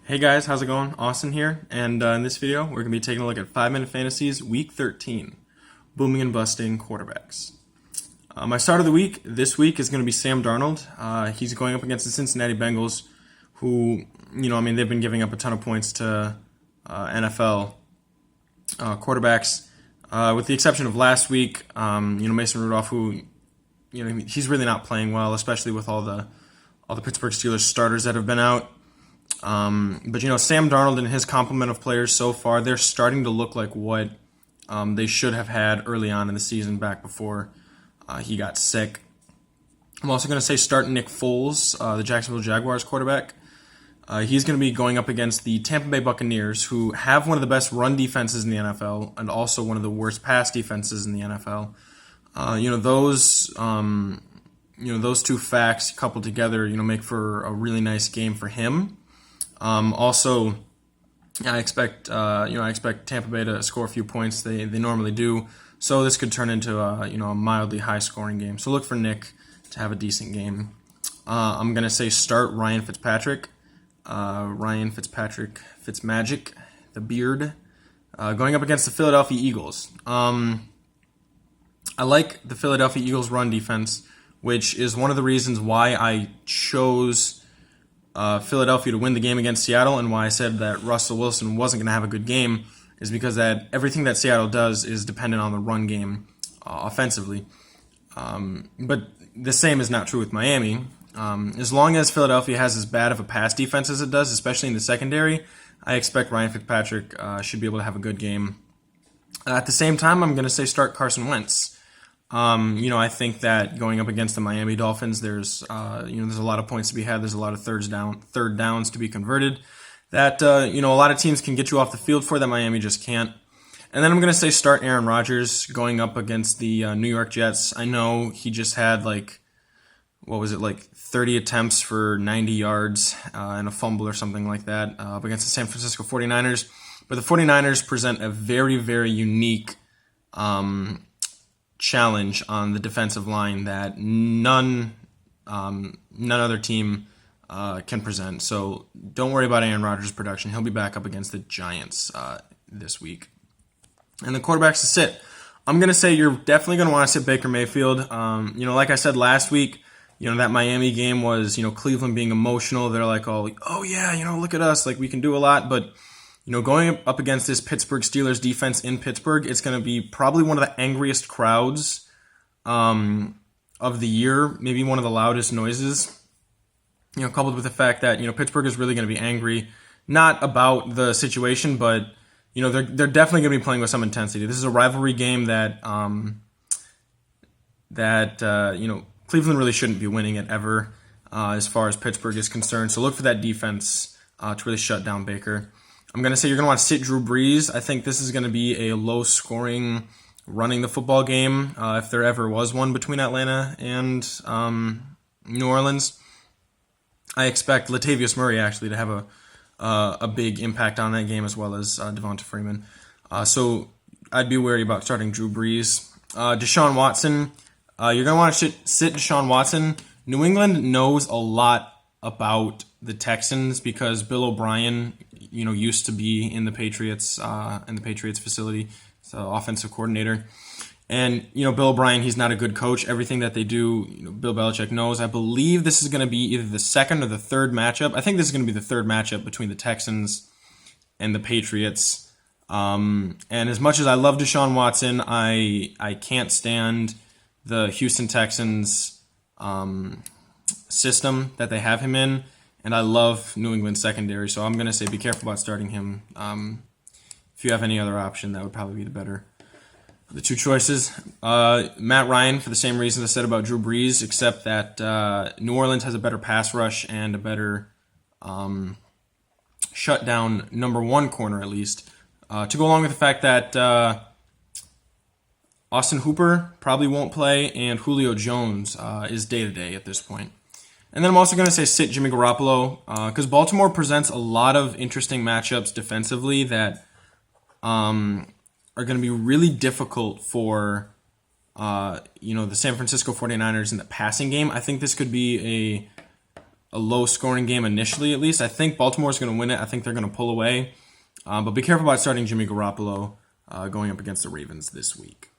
Hey guys, how's it going? Austin here, and in this video, we're going to be taking a look at 5-Minute Fantasies Week 13, Booming and Busting Quarterbacks. My start of the week this week is going to be Sam Darnold. He's going up against the Cincinnati Bengals, who, they've been giving up a ton of points to NFL quarterbacks, with the exception of last week. Mason Rudolph, who, he's really not playing well, especially with all the Pittsburgh Steelers starters that have been out. But Sam Darnold and his complement of players so far, they're starting to look like what they should have had early on in the season, back before he got sick. I'm also going to say start Nick Foles, the Jacksonville Jaguars quarterback. He's going to be going up against the Tampa Bay Buccaneers, who have one of the best run defenses in the NFL and also one of the worst pass defenses in the NFL. Those two facts coupled together, make for a really nice game for him. I expect Tampa Bay to score a few points. They normally do. So this could turn into a mildly high scoring game. So look for Nick to have a decent game. I'm gonna say start Ryan Fitzpatrick. Fitzmagic, the beard, going up against the Philadelphia Eagles. I like the Philadelphia Eagles run defense, which is one of the reasons why I chose Philadelphia to win the game against Seattle, and why I said that Russell Wilson wasn't going to have a good game is because that everything that Seattle does is dependent on the run game offensively. But the same is not true with Miami. As long as Philadelphia has as bad of a pass defense as it does, especially in the secondary, I expect Ryan Fitzpatrick should be able to have a good game. At the same time, I'm going to say start Carson Wentz. I think that going up against the Miami Dolphins, there's a lot of points to be had. There's a lot of third downs to be converted that, a lot of teams can get you off the field for that Miami just can't. And then I'm going to say start Aaron Rodgers going up against the New York Jets. I know he just had 30 attempts for 90 yards and a fumble or something like that up against the San Francisco 49ers. But the 49ers present a very, very unique challenge on the defensive line that none other team can present. So don't worry about Aaron Rodgers' production. He'll be back up against the Giants this week. And the quarterbacks to sit. I'm going to say you're definitely going to want to sit Baker Mayfield. Like I said last week, that Miami game was, Cleveland being emotional. They're like, oh yeah, look at us, like we can do a lot. But going up against this Pittsburgh Steelers defense in Pittsburgh, it's going to be probably one of the angriest crowds of the year, maybe one of the loudest noises, coupled with the fact that, Pittsburgh is really going to be angry, not about the situation, but, they're definitely going to be playing with some intensity. This is a rivalry game that Cleveland really shouldn't be winning it ever as far as Pittsburgh is concerned. So look for that defense to really shut down Baker. I'm going to say you're going to want to sit Drew Brees. I think this is going to be a low-scoring, running the football game, if there ever was one between Atlanta and New Orleans. I expect Latavius Murray actually to have a big impact on that game, as well as Devonta Freeman. So I'd be wary about starting Drew Brees. Deshaun Watson, you're going to want to sit Deshaun Watson. New England knows a lot about the Texans because Bill O'Brien, used to be in the Patriots facility, so offensive coordinator. And, Bill O'Brien, he's not a good coach. Everything that they do, Bill Belichick knows. I believe this is going to be either the second or the third matchup. I think this is going to be the third matchup between the Texans and the Patriots. And as much as I love Deshaun Watson, I can't stand the Houston Texans system that they have him in. And I love New England secondary, so I'm going to say be careful about starting him. If you have any other option, that would probably be the better of the two choices. Matt Ryan, for the same reasons I said about Drew Brees, except that New Orleans has a better pass rush and a better shutdown number one corner, at least. To go along with the fact that Austin Hooper probably won't play, and Julio Jones is day-to-day at this point. And then I'm also going to say sit Jimmy Garoppolo because Baltimore presents a lot of interesting matchups defensively that are going to be really difficult for the San Francisco 49ers in the passing game. I think this could be a low-scoring game initially, at least. I think Baltimore's going to win it. I think they're going to pull away. But be careful about starting Jimmy Garoppolo going up against the Ravens this week.